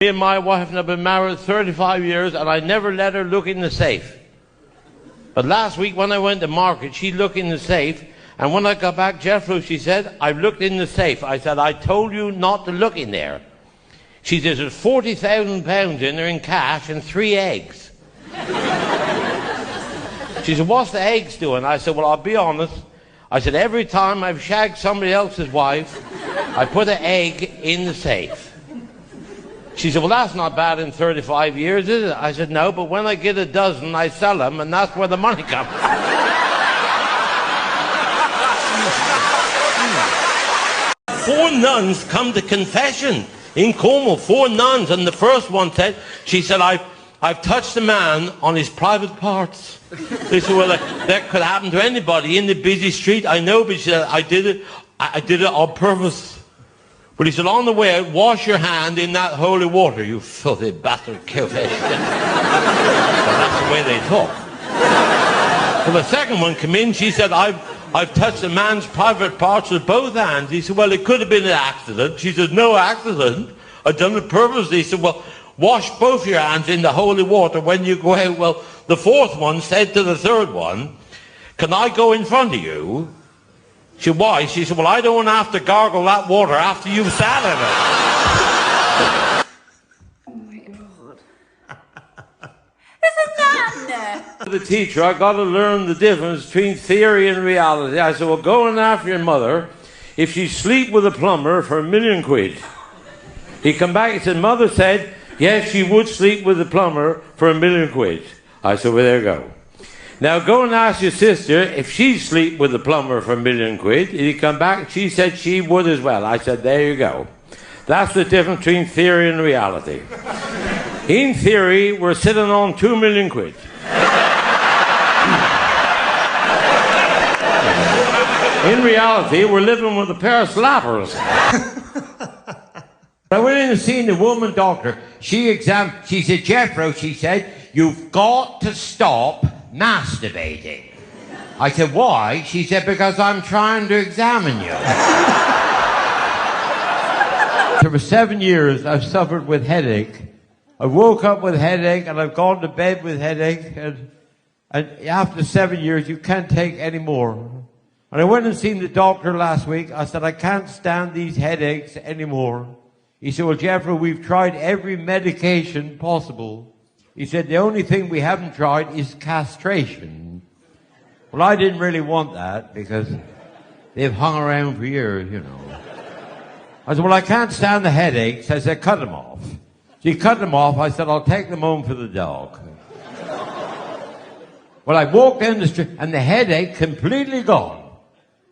Me and my wife have been married 35 years and I never let her look in the safe. But last week when I went to market, she looked in the safe, and when I got back, Jethro, she said, I've looked in the safe. I said, I told you not to look in there. She says, there's £40,000 in there in cash and 3 eggs. She said, what's the eggs doing? I said, well, I'll be honest. I said, every time I've shagged somebody else's wife, I put an egg in the safe. She said, well, that's not bad in 35 years, is it? I said, no, but when I get a dozen, I sell them, and that's where the money comes. 4 nuns come to confession in Cornwall, 4 nuns, and the first one said, she said, I've touched a man on his private parts. They said, well, that could happen to anybody in the busy street. I know, but she said, I did it on purpose. But he said, on the way out, wash your hand in that holy water, you filthy bastard killfish. Well, that's the way they talk. So the second one came in, she said, I've touched a man's private parts with both hands. He said, well, it could have been an accident. She said, no accident. I've done it purposely. He said, well, wash both your hands in the holy water when you go out. Well, the fourth one said to the third one, can I go in front of you? She said, why? She said, well, I don't want to have to gargle that water after you've sat in it. Oh my God. Isn't that? The teacher, I got to learn the difference between theory and reality. I said, well, go in after your mother if she sleep with a plumber for £1,000,000. He come back and said, mother said, yes, she would sleep with a plumber for £1,000,000. I said, well, there you go. Now go and ask your sister if she'd sleep with a plumber for £1,000,000. He come back, she said she would as well. I said, there you go. That's the difference between theory and reality. In theory, we're sitting on £2,000,000. In reality, we're living with a pair of slappers. I went in and seen the woman doctor. She said, Jethro, she said, you've got to stop masturbating. I said, why? She said, because I'm trying to examine you. For 7 years, I've suffered with headache. I woke up with headache, and I've gone to bed with headache, and after 7 years, you can't take any more. And I went and seen the doctor last week. I said, I can't stand these headaches anymore. He said, well, Jethro, we've tried every medication possible. He said, the only thing we haven't tried is castration. Well, I didn't really want that because they've hung around for years, you know. I said, well, I can't stand the headaches. I said, cut them off. So he cut them off. I said, I'll take them home for the dog. Well, I walked down the street and the headache completely gone.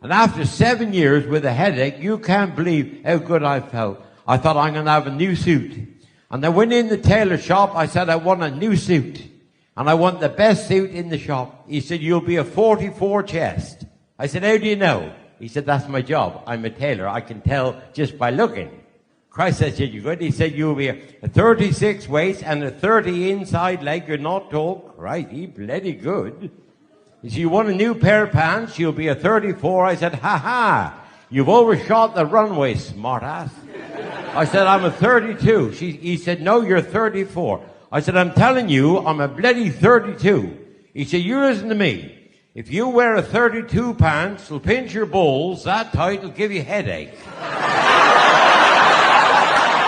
And after 7 years with a headache, you can't believe how good I felt. I thought I'm going to have a new suit. And I went in the tailor shop. I said, I want a new suit. And I want the best suit in the shop. He said, you'll be a 44 chest. I said, how do you know? He said, that's my job. I'm a tailor. I can tell just by looking. Christ, I said, you good? He said, you'll be a 36 waist and a 30 inside leg. You're not tall. Christ, he bloody good. He said, you want a new pair of pants? You'll be a 34. I said, ha ha. You've overshot the runway, smartass. I said, I'm a 32. He said, no, you're 34. I said, I'm telling you, I'm a bloody 32. He said, you listen to me. If you wear a 32 pants, it'll pinch your balls that tight, it'll give you a headache.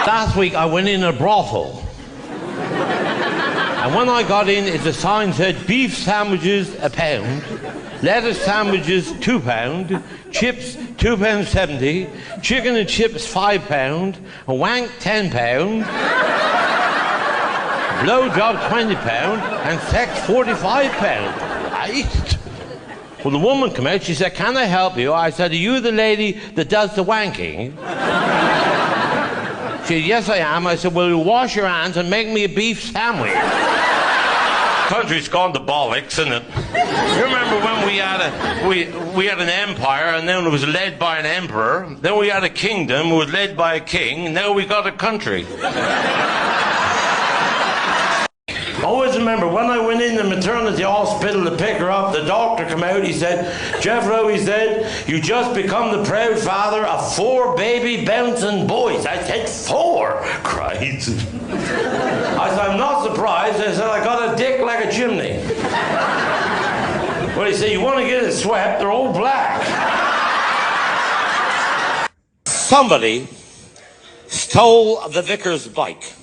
Last week, I went in a brothel. And when I got in, the sign said, beef sandwiches £1, lettuce sandwiches £2, chips £2.70, chicken and chips £5, a wank £10, blowjob £20, and sex £45. Right? Well, the woman came out, she said, can I help you? I said, are you the lady that does the wanking? She said, yes, I am. I said, well, you wash your hands and make me a beef sandwich. Country's gone to bollocks, isn't it? You remember when we had an empire, and then it was led by an emperor. Then we had a kingdom, it was led by a king. And now we got a country. Always remember, when I went in the maternity hospital to pick her up, the doctor came out, he said, Jethro, he said, you just become the proud father of 4 baby bouncing boys. I said, 4? Christ. I said, I'm not surprised. I said, I got a dick like a chimney. Well, he said, you want to get it swept? They're all black. Somebody stole the vicar's bike.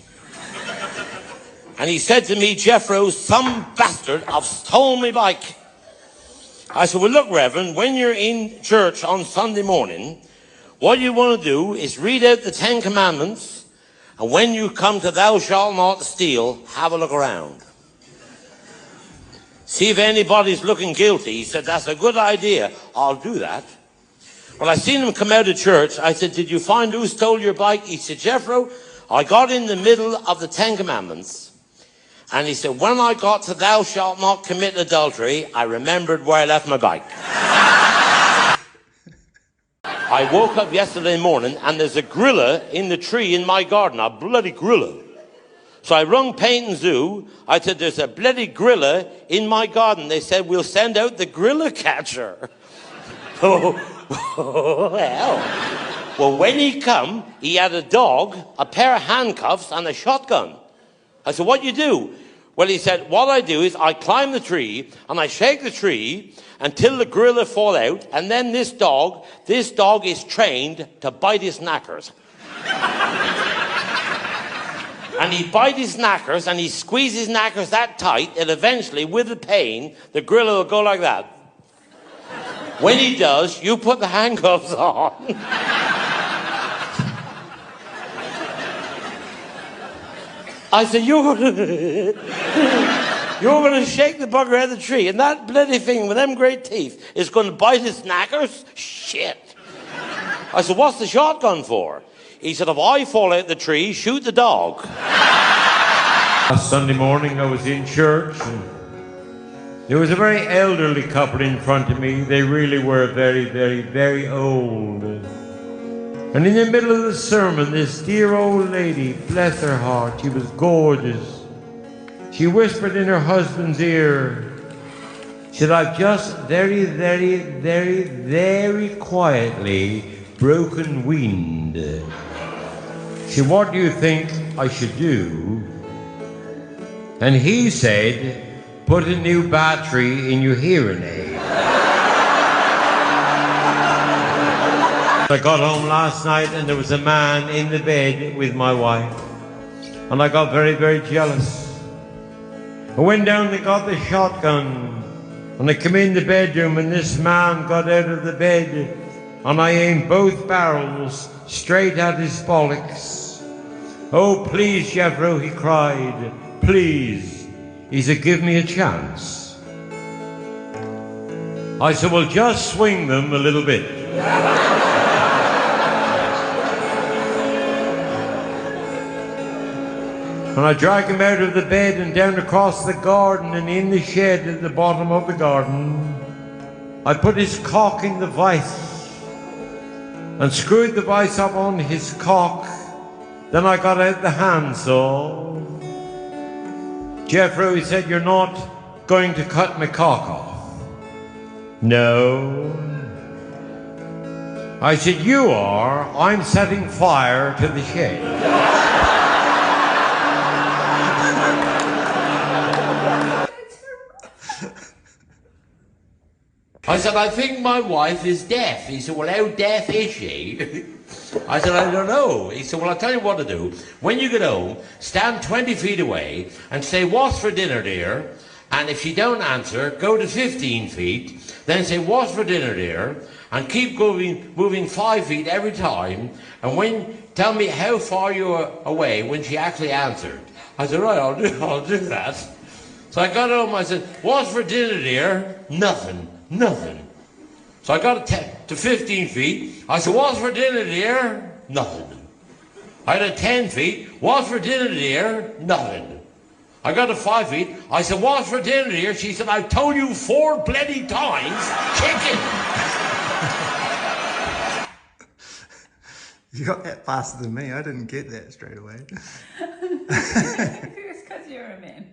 And he said to me, Jethro, some bastard have stolen my bike. I said, well, look, Reverend, when you're in church on Sunday morning, what you want to do is read out the 10 Commandments, and when you come to thou shalt not steal, have a look around. See if anybody's looking guilty. He said, that's a good idea. I'll do that. When I seen him come out of church, I said, did you find who stole your bike? He said, Jethro, I got in the middle of the 10 Commandments. And he said, when I got to thou shalt not commit adultery, I remembered where I left my bike. I woke up yesterday morning and there's a gorilla in the tree in my garden, a bloody gorilla. So I rung Paint and Zoo. I said, there's a bloody gorilla in my garden. They said, we'll send out the gorilla catcher. Well, when he come, he had a dog, a pair of handcuffs and a shotgun. I said, what you do? Well, he said, what I do is I climb the tree and I shake the tree until the gorilla fall out. And then this dog is trained to bite his knackers. And he bites his knackers and he squeezes his knackers that tight that eventually, with the pain, the gorilla will go like that. When he does, you put the handcuffs on. I said, you're going to shake the bugger out of the tree, and that bloody thing with them great teeth is going to bite his knackers? Shit. I said, what's the shotgun for? He said, if I fall out the tree, shoot the dog. Last Sunday morning I was in church, and there was a very elderly couple in front of me. They really were very, very, very old. And in the middle of the sermon, this dear old lady, bless her heart, she was gorgeous. She whispered in her husband's ear, she said, I've just very, very, very, very quietly broken wind. She said, what do you think I should do? And he said, put a new battery in your hearing aid. I got home last night and there was a man in the bed with my wife. And I got very, very jealous. I went down and got the shotgun. And I came in the bedroom and this man got out of the bed. And I aimed both barrels straight at his bollocks. Oh, please, Jethro, he cried. Please. He said, give me a chance. I said, well, just swing them a little bit. And I dragged him out of the bed and down across the garden, and in the shed at the bottom of the garden, I put his cock in the vice and screwed the vice up on his cock. Then I got out the handsaw. Jethro, he said, you're not going to cut my cock off. No. I said, you are. I'm setting fire to the shed. I said, I think my wife is deaf. He said, well, how deaf is she? I said, I don't know. He said, well, I'll tell you what to do. When you get home, stand 20 feet away and say, what's for dinner, dear? And if she don't answer, go to 15 feet. Then say, what's for dinner, dear? And keep moving 5 feet every time. And tell me how far you are away when she actually answered. I said, right, I'll do that. So I got home, I said, what's for dinner, dear? Nothing. So I got to 15 feet. I said, what's for dinner, dear? Nothing. I got to 10 feet. What's for dinner, dear? Nothing. I got to 5 feet. I said, what's for dinner, dear? She said, I've told you 4 bloody times, chicken. You got that faster than me. I didn't get that straight away. It's because you're a man.